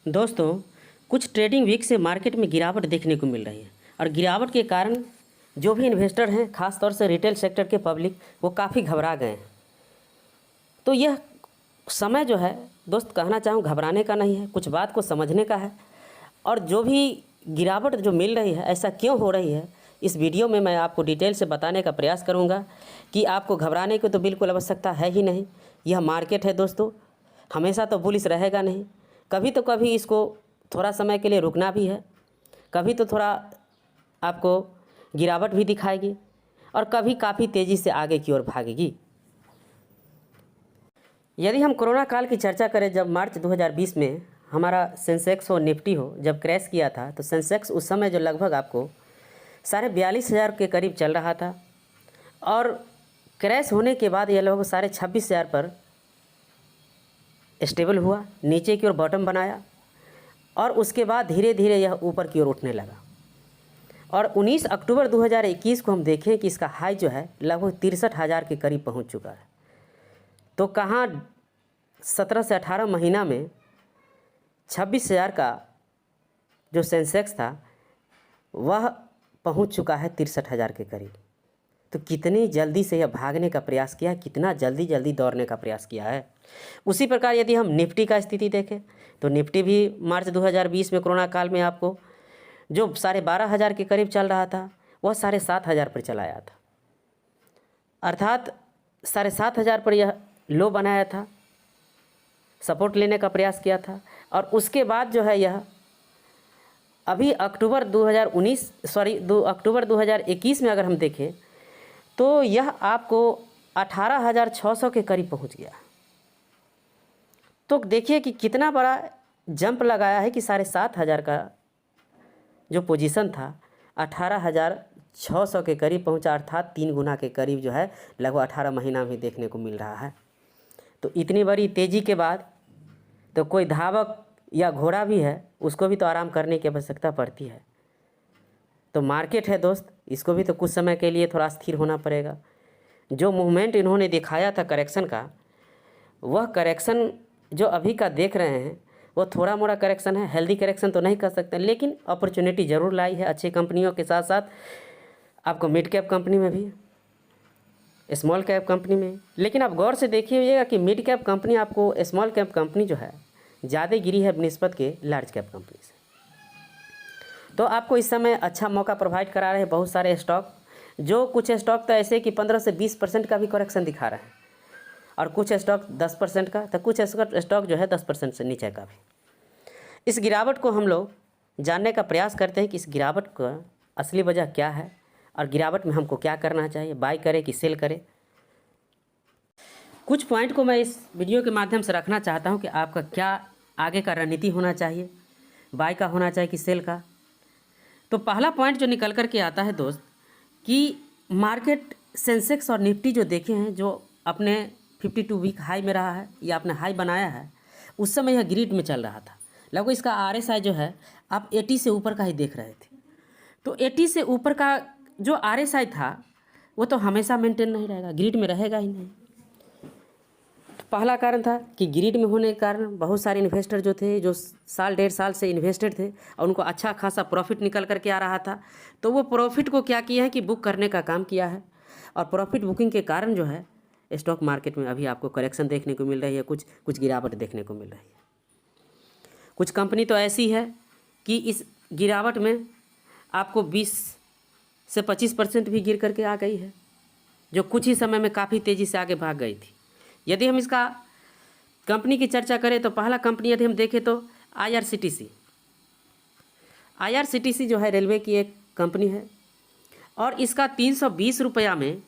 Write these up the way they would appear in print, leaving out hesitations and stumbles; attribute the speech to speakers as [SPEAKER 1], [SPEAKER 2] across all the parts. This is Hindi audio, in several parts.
[SPEAKER 1] दोस्तों, कुछ ट्रेडिंग वीक से मार्केट में गिरावट देखने को मिल रही है और गिरावट के कारण जो भी इन्वेस्टर हैं, ख़ास तौर से रिटेल सेक्टर के पब्लिक, वो काफ़ी घबरा गए हैं। तो यह समय जो है दोस्त, कहना चाहूँ घबराने का नहीं है, कुछ बात को समझने का है। और जो भी गिरावट जो मिल रही है, ऐसा क्यों हो रही है, इस वीडियो में मैं आपको डिटेल से बताने का प्रयास करूँगा कि आपको घबराने की तो बिल्कुल आवश्यकता है ही नहीं। यह मार्केट है दोस्तों, हमेशा तो बुलिश रहेगा नहीं, कभी तो कभी इसको थोड़ा समय के लिए रुकना भी है, कभी तो थोड़ा आपको गिरावट भी दिखाएगी और कभी काफ़ी तेज़ी से आगे की ओर भागेगी। यदि हम कोरोना काल की चर्चा करें, जब मार्च 2020 में हमारा सेंसेक्स हो, निफ्टी हो, जब क्रैश किया था, तो सेंसेक्स उस समय जो लगभग आपको 42,500 के करीब चल रहा था और क्रैश होने के बाद यह लगभग 26,500 पर स्टेबल हुआ, नीचे की ओर बॉटम बनाया और उसके बाद धीरे धीरे यह ऊपर की ओर उठने लगा। और 19 अक्टूबर 2021 को हम देखें कि इसका हाई जो है लगभग 63,000 के करीब पहुंच चुका है। तो कहाँ 17 से 18 महीना में 26,000 का जो सेंसेक्स था वह पहुंच चुका है 63,000 के करीब। तो कितनी जल्दी से यह भागने का प्रयास किया है, कितना जल्दी दौड़ने का प्रयास किया है। उसी प्रकार यदि हम निफ्टी का स्थिति देखें तो निफ्टी भी मार्च 2020 में कोरोना काल में आपको जो 12,500 के करीब चल रहा था, वह 7,500 पर चला आया था, अर्थात 7,500 पर यह लो बनाया था, सपोर्ट लेने का प्रयास किया था। और उसके बाद जो है यह अभी अक्टूबर 2021 में अगर हम देखें तो यह आपको 18,600 के करीब पहुंच गया। तो देखिए कि कितना बड़ा जंप लगाया है कि 7,500 का जो पोजीशन था 18,600 के करीब पहुंचा, अर्थात 3 गुना के करीब जो है लगभग 18 महीना में देखने को मिल रहा है। तो इतनी बड़ी तेज़ी के बाद तो कोई धावक या घोड़ा भी है, उसको भी तो आराम करने की आवश्यकता पड़ती है। तो मार्केट है दोस्त, इसको भी तो कुछ समय के लिए थोड़ा स्थिर होना पड़ेगा। जो मूवमेंट इन्होंने दिखाया था करेक्शन का, वह करेक्शन जो अभी का देख रहे हैं वो थोड़ा मोड़ा करेक्शन है, हेल्दी करेक्शन तो नहीं कर सकते, लेकिन अपॉर्चुनिटी ज़रूर लाई है अच्छी कंपनियों के साथ साथ आपको मिड कैप कंपनी में भी, स्मॉल कैप कंपनी में। लेकिन आप गौर से देखिएगा कि मिड कैप कंपनी आपको, स्मॉल कैप कंपनी जो है ज़्यादा गिरी है निस्बत के लार्ज कैप कंपनी से। तो आपको इस समय अच्छा मौका प्रोवाइड करा रहे हैं बहुत सारे स्टॉक, जो कुछ स्टॉक तो ऐसे कि 15 से 20% का भी करेक्शन दिखा रहा है और कुछ स्टॉक 10% का, तो कुछ स्टॉक जो है 10% से नीचे का भी। इस गिरावट को हम लोग जानने का प्रयास करते हैं कि इस गिरावट का असली वजह क्या है और गिरावट में हमको क्या करना चाहिए, बाय करें कि सेल करें। कुछ पॉइंट को मैं इस वीडियो के माध्यम से रखना चाहता हूं कि आपका क्या आगे का रणनीति होना चाहिए, बाय का होना चाहिए कि सेल का। तो पहला पॉइंट जो निकल कर के आता है दोस्त, कि मार्केट सेंसेक्स और निफ्टी जो देखे हैं, जो अपने 52 वीक हाई में रहा है या अपने हाई बनाया है, उस समय यह ग्रिड में चल रहा था। लगभग इसका RSI जो है आप 80 से ऊपर का ही देख रहे थे। तो 80 से ऊपर का जो RSI था वो तो हमेशा मेंटेन नहीं रहेगा, ग्रिड में रहेगा ही नहीं। तो पहला कारण था कि ग्रिड में होने के कारण बहुत सारे इन्वेस्टर जो थे, जो साल 1.5 साल से इन्वेस्टेड थे और उनको अच्छा खासा प्रॉफिट निकल करके आ रहा था, तो वो प्रॉफिट को क्या किया है कि बुक करने का काम किया है। और प्रॉफिट बुकिंग के कारण जो है स्टॉक मार्केट में अभी आपको करेक्शन देखने को मिल रही है, कुछ गिरावट देखने को मिल रही है। कुछ कंपनी तो ऐसी है कि इस गिरावट में आपको 20 से 25% भी गिर करके आ गई है, जो कुछ ही समय में काफ़ी तेज़ी से आगे भाग गई थी। यदि हम इसका कंपनी की चर्चा करें तो पहला कंपनी यदि हम देखें तो IRCTC जो है रेलवे की एक कंपनी है और इसका 320 रुपया में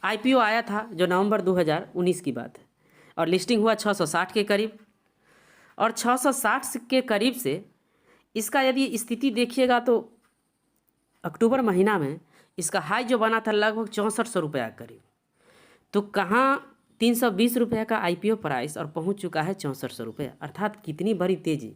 [SPEAKER 1] IPO आया था, जो नवंबर 2019 की बात है, और लिस्टिंग हुआ 660 के करीब। और 660 के करीब से इसका यदि स्थिति देखिएगा तो अक्टूबर महीना में इसका हाई जो बना था लगभग 6400 रुपया के करीब। तो कहाँ 320 रुपये का IPO प्राइस और पहुंच चुका है 6400 रुपये, अर्थात कितनी बड़ी तेज़ी।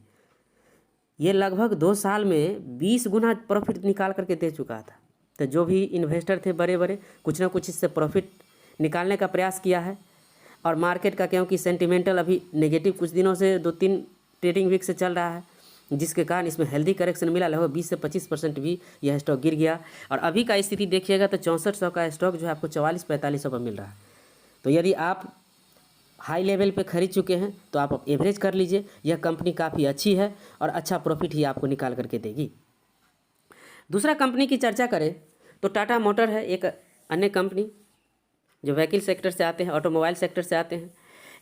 [SPEAKER 1] ये लगभग 2 साल में 20 गुना प्रॉफिट निकाल करके दे चुका था। तो जो भी इन्वेस्टर थे बड़े बड़े, कुछ ना कुछ इससे प्रॉफिट निकालने का प्रयास किया है। और मार्केट का क्योंकि सेंटिमेंटल अभी नेगेटिव कुछ दिनों से 2-3 ट्रेडिंग वीक से चल रहा है, जिसके कारण इसमें हेल्दी करेक्शन मिला। लगभग 20 से 25% भी यह स्टॉक गिर गया और अभी का स्थिति देखिएगा तो 6400 का स्टॉक जो है आपको 44-4500 पर मिल रहा है। तो यदि आप हाई लेवल पे खरीद चुके हैं तो आप एवरेज कर लीजिए। यह कंपनी काफ़ी अच्छी है और अच्छा प्रॉफिट ही आपको निकाल करके देगी। दूसरा कंपनी की चर्चा करें तो टाटा मोटर है, एक अन्य कंपनी जो व्हीकल सेक्टर से आते हैं, ऑटोमोबाइल सेक्टर से आते हैं।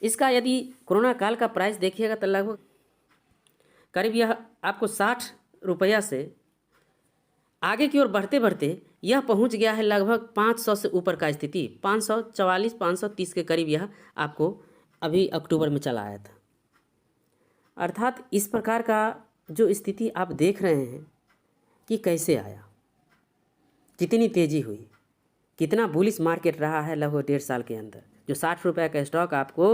[SPEAKER 1] इसका यदि कोरोना काल का प्राइस देखिएगा तो लगभग करीब यह आपको 60 रुपया से आगे की ओर बढ़ते बढ़ते यह पहुंच गया है लगभग 500 से ऊपर का स्थिति, 544 530 के करीब यह आपको अभी अक्टूबर में चला आया था। अर्थात इस प्रकार का जो स्थिति आप देख रहे हैं कि कैसे आया, कितनी तेज़ी हुई, कितना बुलिश मार्केट रहा है लगभग 1.5 साल के अंदर। जो 60 रुपये का स्टॉक आपको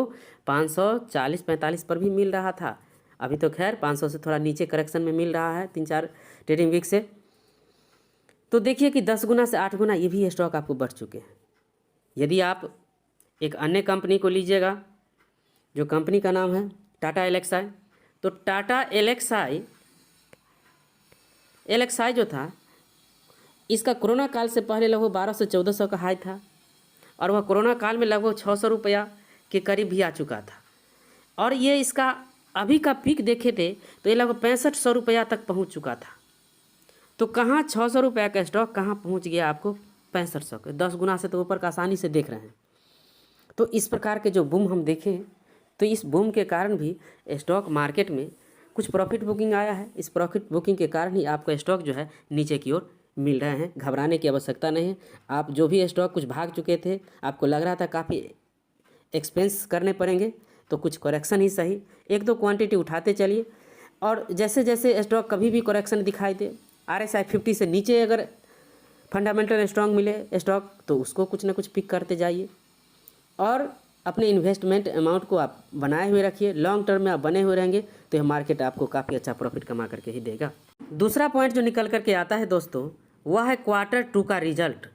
[SPEAKER 1] 540-45 पर भी मिल रहा था, अभी तो खैर 500 से थोड़ा नीचे करेक्शन में मिल रहा है 3-4 ट्रेडिंग वीक से। तो देखिए कि 10 गुना से 8 गुना ये भी स्टॉक आपको बढ़ चुके हैं। यदि आप एक अन्य कंपनी को लीजिएगा, जो कंपनी का नाम है टाटा एलेक्साई, तो टाटा एलेक्साई जो था इसका कोरोना काल से पहले लगभग 1200-1400 का हाई था और वह कोरोना काल में लगभग 600 रुपया के करीब भी आ चुका था। और ये इसका अभी का पीक देखे थे तो ये लगभग 6500 रुपया तक पहुंच चुका था। तो कहाँ 600 रुपया का स्टॉक कहाँ पहुंच गया आपको 6500 के, 10 गुना से तो ऊपर का आसानी से देख रहे हैं। तो इस प्रकार के जो बूम हम देखें तो इस बूम के कारण भी स्टॉक मार्केट में कुछ प्रॉफिट बुकिंग आया है। इस प्रॉफिट बुकिंग के कारण ही आपका स्टॉक जो है नीचे की ओर मिल रहे हैं। घबराने की आवश्यकता नहीं है। आप जो भी स्टॉक कुछ भाग चुके थे, आपको लग रहा था काफ़ी एक्सपेंस करने पड़ेंगे, तो कुछ करेक्शन ही सही, 1-2 क्वांटिटी उठाते चलिए। और जैसे जैसे स्टॉक कभी भी करेक्शन दिखाई दे, RSI 50 से नीचे अगर फंडामेंटल स्ट्रॉन्ग मिले स्टॉक तो उसको कुछ ना कुछ पिक करते जाइए और अपने इन्वेस्टमेंट अमाउंट को आप बनाए हुए रखिए। लॉन्ग टर्म में आप बने हुए रहेंगे तो यह मार्केट आपको काफ़ी अच्छा प्रॉफिट कमा करके ही देगा। दूसरा पॉइंट जो निकल करके आता है दोस्तों, वह है Q2 का रिजल्ट।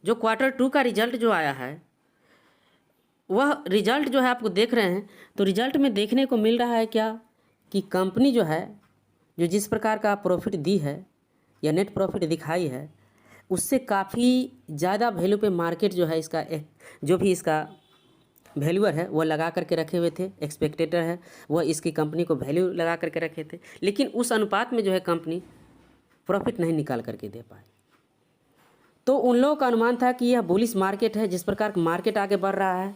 [SPEAKER 1] जो Q2 का रिजल्ट जो आया है, वह रिजल्ट जो है आपको देख रहे हैं तो रिजल्ट में देखने को मिल रहा है क्या कि कंपनी जो है जो जिस प्रकार का प्रॉफिट दी है या नेट प्रॉफिट दिखाई है, उससे काफ़ी ज़्यादा वैल्यू पे मार्केट जो है इसका जो भी इसका वैल्यूअर है वो लगा करके रखे हुए थे, एक्सपेक्टेटर है वह इसकी कंपनी को वैल्यू लगा करके रखे थे, लेकिन उस अनुपात में जो है कंपनी प्रॉफिट नहीं निकाल करके दे पाए। तो उन लोगों का अनुमान था कि यह बुलिश मार्केट है, जिस प्रकार मार्केट आगे बढ़ रहा है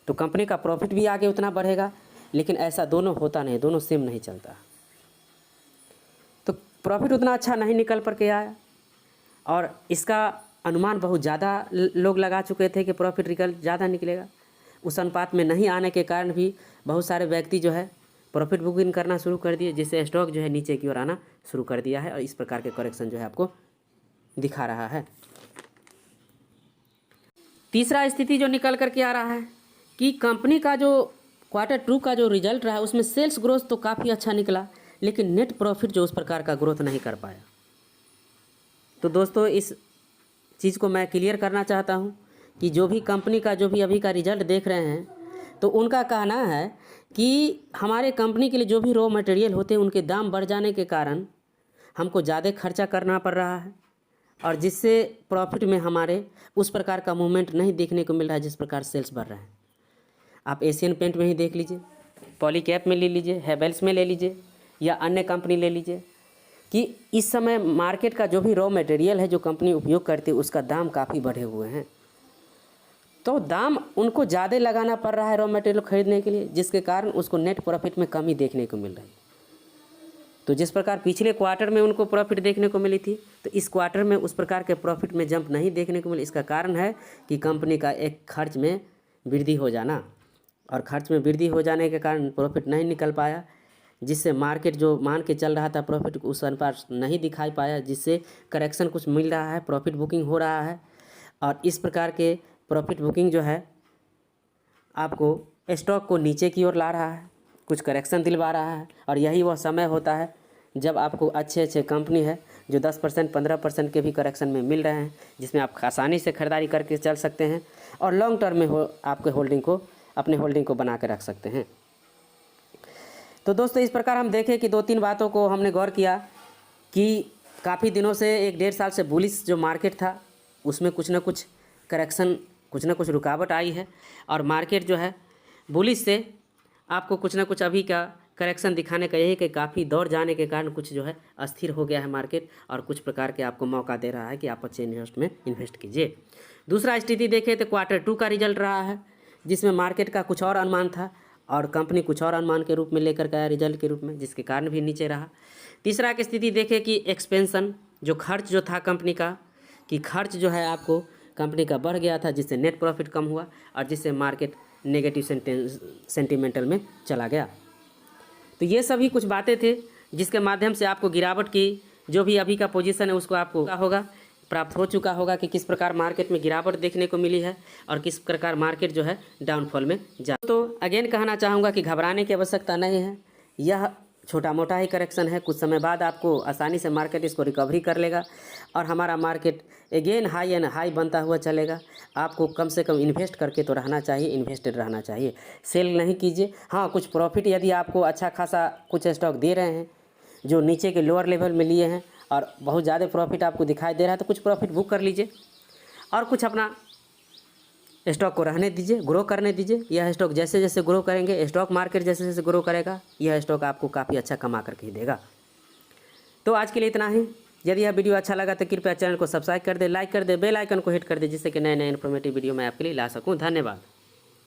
[SPEAKER 1] तो कंपनी का प्रॉफिट भी आगे उतना बढ़ेगा, लेकिन ऐसा दोनों होता नहीं, दोनों सेम नहीं चलता। तो प्रॉफिट उतना अच्छा नहीं निकल कर के आया और इसका अनुमान बहुत ज़्यादा लोग लगा चुके थे कि प्रॉफिट रिजल्ट ज़्यादा निकलेगा। उस अनुपात में नहीं आने के कारण भी बहुत सारे व्यक्ति जो है प्रॉफिट बुकिंग करना शुरू कर दिए, जिससे स्टॉक जो है नीचे की ओर आना शुरू कर दिया है और इस प्रकार के करेक्शन जो है आपको दिखा रहा है। तीसरा स्थिति जो निकल करके आ रहा है कि कंपनी का जो Q2 का जो रिजल्ट रहा उसमें सेल्स ग्रोथ तो काफ़ी अच्छा निकला, लेकिन नेट प्रॉफिट जो उस प्रकार का ग्रोथ नहीं कर पाया। तो दोस्तों इस चीज़ को मैं क्लियर करना चाहता हूँ कि जो भी कंपनी का जो भी अभी का रिजल्ट देख रहे हैं तो उनका कहना है कि हमारे कंपनी के लिए जो भी रॉ मटेरियल होते हैं उनके दाम बढ़ जाने के कारण हमको ज़्यादा खर्चा करना पड़ रहा है और जिससे प्रॉफिट में हमारे उस प्रकार का मूवमेंट नहीं देखने को मिल रहा है जिस प्रकार सेल्स बढ़ रहे हैं। आप एशियन पेंट में ही देख लीजिए, पॉलीकैप में ले लीजिए, हैवेल्स में ले लीजिए या अन्य कंपनी ले लीजिए कि इस समय मार्केट का जो भी रॉ मटेरियल है जो कंपनी उपयोग करती है उसका दाम काफ़ी बढ़े हुए हैं। तो दाम उनको ज़्यादा लगाना पड़ रहा है रॉ मटेरियल खरीदने के लिए, जिसके कारण उसको नेट प्रॉफिट में कमी देखने को मिल रही है। तो जिस प्रकार पिछले क्वार्टर में उनको प्रॉफिट देखने को मिली थी तो इस क्वार्टर में उस प्रकार के प्रॉफिट में जंप नहीं देखने को मिली। इसका कारण है कि कंपनी का एक खर्च में वृद्धि हो जाना और खर्च में वृद्धि हो जाने के कारण प्रॉफिट नहीं निकल पाया, जिससे मार्केट जो मान के चल रहा था प्रॉफिट उस अनुपात नहीं दिखाई पाया, जिससे करेक्शन कुछ मिल रहा है, प्रॉफिट बुकिंग हो रहा है और इस प्रकार के प्रॉफिट बुकिंग जो है आपको स्टॉक को नीचे की ओर ला रहा है, कुछ करेक्शन दिलवा रहा है। और यही वह समय होता है जब आपको अच्छे अच्छे कंपनी है जो 10% 15% के भी करेक्शन में मिल रहे हैं, जिसमें आप आसानी से खरीदारी करके चल सकते हैं और लॉन्ग टर्म में आपके होल्डिंग को अपने होल्डिंग को बना के रख सकते हैं। तो दोस्तों इस प्रकार हम देखें कि 2-3 बातों को हमने गौर किया कि काफ़ी दिनों से 1-1.5 साल से बुलिश जो मार्केट था उसमें कुछ ना कुछ करेक्शन, कुछ ना कुछ रुकावट आई है और मार्केट जो है बुलिश से आपको कुछ ना कुछ अभी का करेक्शन दिखाने का यही कि काफ़ी दौड़ जाने के कारण कुछ जो है अस्थिर हो गया है मार्केट और कुछ प्रकार के आपको मौका दे रहा है कि आप अच्छे इन्वेस्ट में इन्वेस्ट कीजिए। दूसरा स्थिति देखें तो Q2 का रिजल्ट रहा है जिसमें मार्केट का कुछ और अनुमान था और कंपनी कुछ और अनुमान के रूप में लेकर के आया रिजल्ट के रूप में, जिसके कारण भी नीचे रहा। तीसरा की स्थिति देखें कि एक्सपेंशन जो खर्च जो था कंपनी का, कि खर्च जो है आपको कंपनी का बढ़ गया था जिससे नेट प्रॉफिट कम हुआ और जिससे मार्केट नेगेटिव सेंटिमेंटल में चला गया। तो ये सभी कुछ बातें थे जिसके माध्यम से आपको गिरावट की जो भी अभी का पोजीशन है उसको आपको होगा प्राप्त हो चुका होगा कि किस प्रकार मार्केट में गिरावट देखने को मिली है और किस प्रकार मार्केट जो है डाउनफॉल में जा। तो अगेन कहना चाहूँगा कि घबराने की आवश्यकता नहीं है, यह छोटा मोटा ही करेक्शन है। कुछ समय बाद आपको आसानी से मार्केट इसको रिकवरी कर लेगा और हमारा market again high and high बनता हुआ चलेगा। आपको कम से कम इन्वेस्ट करके तो रहना चाहिए, इन्वेस्टेड रहना चाहिए, सेल नहीं कीजिए। हाँ, कुछ प्रॉफिट यदि आपको अच्छा खासा कुछ स्टॉक दे रहे हैं जो नीचे के लोअर लेवल में लिए हैं और बहुत ज़्यादा प्रॉफिट आपको दिखाई दे रहा है तो कुछ प्रॉफिट बुक कर लीजिए और कुछ अपना स्टॉक को रहने दीजिए, ग्रो करने दीजिए। यह स्टॉक जैसे जैसे ग्रो करेंगे, स्टॉक मार्केट जैसे जैसे ग्रो करेगा, यह स्टॉक आपको काफ़ी अच्छा कमा करके ही देगा। तो आज के लिए इतना ही। यदि यह वीडियो अच्छा लगा तो कृपया चैनल को सब्सक्राइब कर दे, लाइक कर दे, बेल आइकन को हिट कर दे जिससे कि नए नए इन्फॉर्मेटिव वीडियो मैं आपके लिए ला सकूं। धन्यवाद।